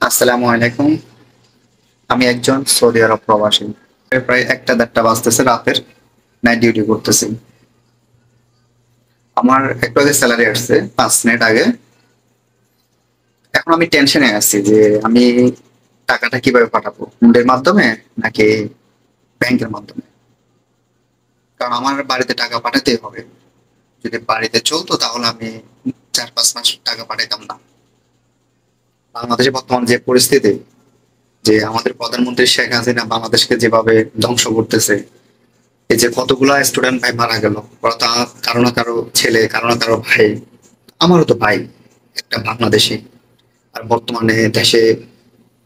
আসসালামু আলাইকুম। আমি একজন সৌদি আরব প্রবাসী। প্রায় 1টা 1:30 বাজতেছে রাতের। নাইট ডিউটি করতেছি। আমার একটু আগে স্যালারি আসছে 5 মিনিট আগে। এখন আমি টেনশনে আছি যে আমি টাকাটা কিভাবে পাঠাবো, হুন্ডির মাধ্যমে নাকি ব্যাংকের মাধ্যমে। কারণ আমার বাড়িতে টাকা পাঠাতেই হবে। যদি বাড়িতে চলতো তাহলে আমি 4-5 মাস টাকা পাঠাইতাম না। বাংলাদেশে বর্তমান যে পরিস্থিতি, যে আমাদের প্রধানমন্ত্রী শেখ হাসিনা বাংলাদেশকে যেভাবে ধ্বংস করতেছে, এই যে কতগুলা স্টুডেন্ট ভাই মারা গেল, ওরা তা কারো না কারো ছেলে, কারো না কারো ভাই। আমারও তো ভাই একটা বাংলাদেশি। আর বর্তমানে দেশে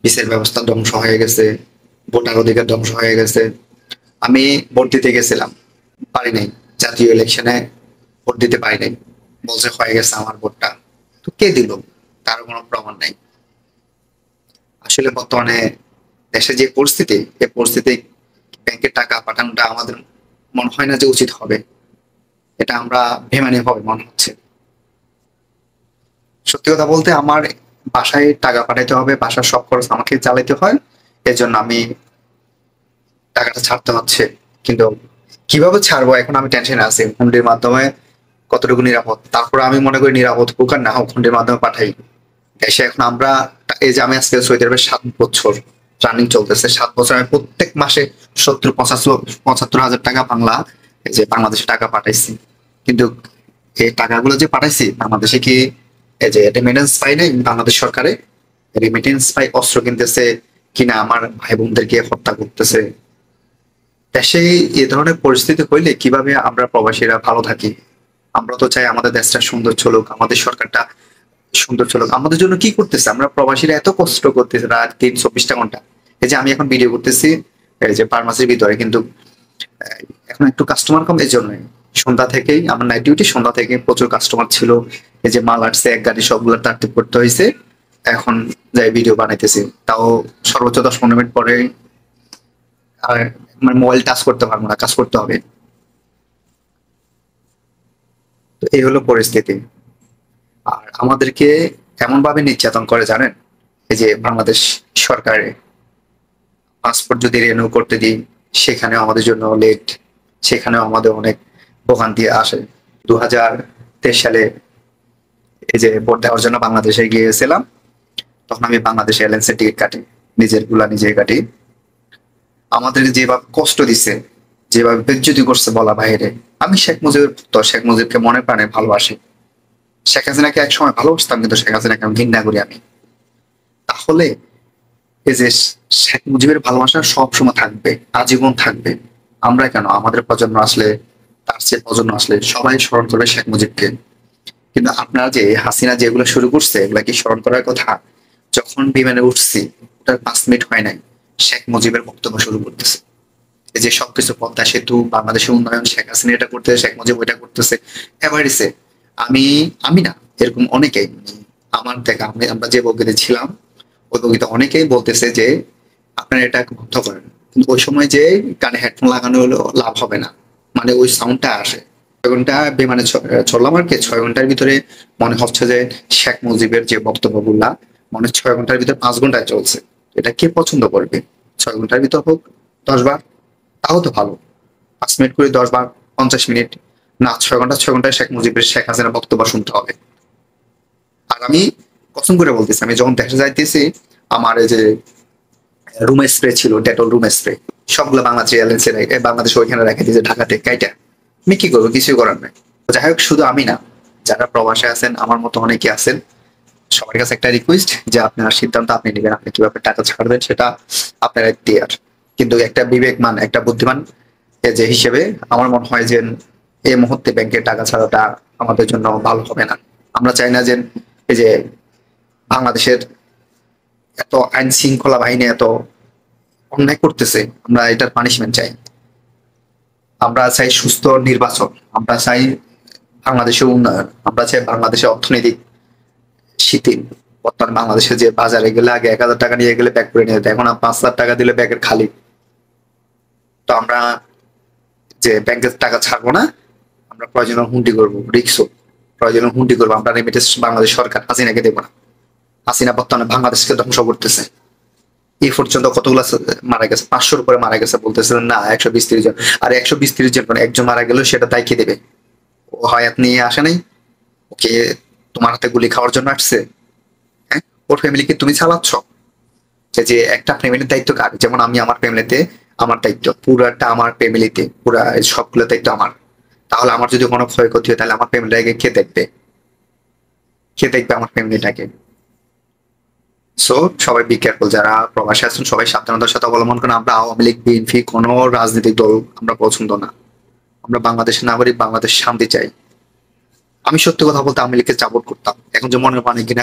বিচার ব্যবস্থা ধ্বংস হয়ে গেছে, ভোটার অধিকার ধ্বংস হয়ে গেছে। আমি ভোট দিতে গেছিলাম, পারি নাই। জাতীয় ইলেকশনে ভোট দিতে পারি নাই। বলছে হয়ে গেছে আমার ভোটটা। তো কে দিল? তার কোনো প্রমাণ নাই। আসলে বর্তমানে দেশে যে পরিস্থিতি, এই পরিস্থিতি ব্যাংকে টাকা পাঠানোটা আমাদের মনে হয় না যে উচিত হবে। এটা আমরা বেমানি হবে মনে হচ্ছে। সত্যি কথা বলতে আমার বাসায় টাকা পাঠাইতে হবে, বাসার সব খরচ আমাকে চালাইতে হয়। এজন্য আমি টাকাটা ছাড়তে হচ্ছে। কিন্তু কিভাবে ছাড়বো এখন আমি টেনশনে আছি। হুন্ডির মাধ্যমে কতটুকু নিরাপদ? তারপরে আমি মনে করি নিরাপদ হোক আর না হোক, হুন্ডির মাধ্যমে পাঠাই। দেশে এখন আমরা এই যে আমি আজকে সৌদি আরবে 7 বছর রানিং চলতেছে। 7 বছর আমি প্রত্যেক মাসে 70-75 হাজার টাকা বাংলা, এই যে বাংলাদেশে টাকা পাঠাইছি। কিন্তু এই টাকাগুলো যে পাঠাইছি বাংলাদেশে কি এই যে রেমিটেন্স পাই নাই বাংলাদেশ সরকারে? রেমিটেন্স পাই অস্ত্র কিনতেছে কিনা, আমার ভাই বোনদেরকে হত্যা করতেছে। দেশে এই ধরনের পরিস্থিতি হইলে কিভাবে আমরা প্রবাসীরা ভালো থাকি? আমরা তো চাই আমাদের দেশটা সুন্দর চলুক, আমাদের সরকারটা সুন্দর চলুক। আমাদের জন্য কি করতেছে? আমরা প্রবাসীরা এত কষ্ট করতেছি রাত দিন 24টা ঘন্টা। এই যে আমি এখন ভিডিও করতেছি এই যে ফার্মাসির ভিতরে, কিন্তু আহ, এখন একটু কাস্টমার কম। এই জন্যই সন্ধ্যা থেকেই আমার নাইট ডিউটি, সন্ধ্যা থেকে প্রচুর কাস্টমার ছিল। এই যে মাল আসছে এক গাড়ি, সবগুলো তারটিব করতে হয়েছে। এখন যাই ভিডিও বানাইতেছি, তাও সর্বোচ্চ 10-15 মিনিট পরে আর মানে মোবাইল টাচ করতে পারবো না, কাজ করতে হবে। তো এই হলো পরিস্থিতি। আর আমাদেরকে এমন ভাবে নির্যাতন করে জানেন? এই যে বাংলাদেশ সরকারে পাসপোর্ট যদি রিনিউ করতে দিই, সেখানেও আমাদের জন্য লেট, সেখানেও আমাদের অনেক ভোগান্তি আসে। 2023 সালে এই যে ভোট দেওয়ার জন্য বাংলাদেশে গিয়েছিলাম, তখন আমি বাংলাদেশে এয়ারলাইন্সের টিকিট কাটি, নিজের গুলা নিজে কাটি। আমাদের যেভাবে কষ্ট দিছে, যেভাবে বেজ্জতি করছে বলা বাইরে। আমি শেখ মুজিবের পুত্র, শেখ মুজিবকে মনে প্রাণে ভালোবাসি। শেখ হাসিনাকে একসময় ভালোবাসতাম, কিন্তু শেখ হাসিনাকে আমি ঘৃণা করি আমি। তাহলে এই যে শেখ মুজিবের ভালোবাসা সব সময় থাকবে, আজীবন থাকবে। আমরা কেন, আমাদের প্রজন্ম আসলে, তার চেয়ে প্রজন্ম আসলে সবাই স্মরণ করবে শেখ মুজিবকে। কিন্তু আপনারা যে হাসিনা যেগুলো শুরু করছে, এগুলা কি স্মরণ করার কথা? যখন বিমানে উঠছি, ওটার 5 মিনিট হয় নাই, শেখ মুজিবের বক্তব্য শুরু করতেছে। এই যে সবকিছু পদ্মা সেতু, বাংলাদেশের উন্নয়ন, শেখ হাসিনা এটা করতেছে, শেখ মুজিব ওইটা করতেছে। এভারেজে আমি আমি না, এরকম অনেকেই, আমার দেখা আমরা যে বগিতে ছিলাম ওই বগিতে অনেকেই বলতেছে যে আপনারা এটা বন্ধ করেন। কিন্তু ওই সময় যে কানে হেডফোন লাগানো হলো লাভ হবে না, মানে ওই সাউন্ডটা আসে। 6 ঘন্টা বিমানে চললাম আর কি, 6 ঘন্টার ভিতরে মনে হচ্ছে যে শেখ মুজিবের যে বক্তব্যগুলা মনে হয় 6 ঘন্টার ভিতরে 5 ঘন্টায় চলছে। এটা কে পছন্দ করবে? 6 ঘন্টার ভিতর হোক 10 বার, তাও তো ভালো। 5 মিনিট করে 10 বার, 50 মিনিট না, 6 ঘন্টায় শেখ মুজিবের, শেখ হাসিনার বক্তব্য শুনতে হবে। আর আমি কসম করে বলতেছি, আমি যখন দেশে যাইতেছি, আমার এই যে রুম স্প্রে ছিল, ডেটল রুম স্প্রে, সবগুলো বাংলাদেশ এয়ারলাইন্সে বাংলাদেশ ওইখানে রেখে দিয়েছে ঢাকাতে কাইটা। আমি কি করবো? কিছুই করার নাই। তো যাই হোক, শুধু আমি না, যারা প্রবাসে আছেন আমার মতো অনেকে আছেন, সবার কাছে একটা রিকোয়েস্ট যে আপনার সিদ্ধান্ত আপনি নেবেন, আপনি কিভাবে টাকা ছাড়বেন সেটা আপনার এখতিয়ার। কিন্তু একটা বিবেকমান, একটা বুদ্ধিমান যে হিসেবে আমার মনে হয় যে এই মুহূর্তে ব্যাংকে টাকা ছাড়াটা আমাদের জন্য ভালো হবে না। আমরা চাই না যে এই যে বাংলাদেশের এত আইন শৃঙ্খলা বাহিনী এত অন্যায় করতেছে, আমরা এটার পানিশমেন্ট চাই। আমরা চাই সুস্থ নির্বাচন, আমরা চাই বাংলাদেশের উন্নয়ন, আমরা চাই বাংলাদেশের অর্থনৈতিক শিথিল। বর্তমানে বাংলাদেশে যে বাজারে গেলে আগে 1,000 টাকা নিয়ে গেলে ব্যাগ করে নিয়ে যেত, এখন 5,000 টাকা দিলে ব্যাগের খালি। তো আমরা যে ব্যাংকের টাকা ছাড়বো না, আমরা প্রয়োজনে হুন্ডি করবো, রিক্সো প্রয়োজনে হুন্ডি করবো, আমরা রেমিটেন্স বাংলাদেশ সরকার হাসিনাকে দেবো না। হাসিনা বর্তমানে বাংলাদেশকে ধ্বংস করতেছে। এই পর্যন্ত কতগুলো মারা গেছে, 500-র উপরে মারা গেছে, বলতেছিলেন না 120-30 জন। আর 120-30 জন মানে একজন মারা গেলেও সেটা দায় কে দেবে? ও হায়াত নিয়ে আসে নাই, ওকে তোমার হাতে গুলি খাওয়ার জন্য আসছে? হ্যাঁ, ওর ফ্যামিলিকে তুমি চালাচ্ছ। যে একটা ফ্যামিলির দায়িত্ব কার? যেমন আমি আমার ফ্যামিলিতে, আমার দায়িত্ব পুরাটা আমার ফ্যামিলিতে, পুরা সবগুলো দায়িত্ব আমার। তাহলে আমার যদি কোনো ক্ষয়ক্ষতি হয় তাহলে আমার ফ্যামিলিটাকে কে দেখবে? কে দেখবে আমার ফ্যামিলিটাকে? সো সবাই বি কেয়ারফুল, যারা প্রবাসী আছেন সবাই সাবধানতার সাথে অবলম্বন করেন। আমরা আওয়ামী লীগ, বিএনপি কোনো রাজনৈতিক দল আমরা পছন্দ না। আমরা বাংলাদেশের নাগরিক, বাংলাদেশ শান্তি চাই। আমি সত্যি কথা বলতে আওয়ামী লীগকে সাপোর্ট করতাম, এখন যে মনে মানে কিনা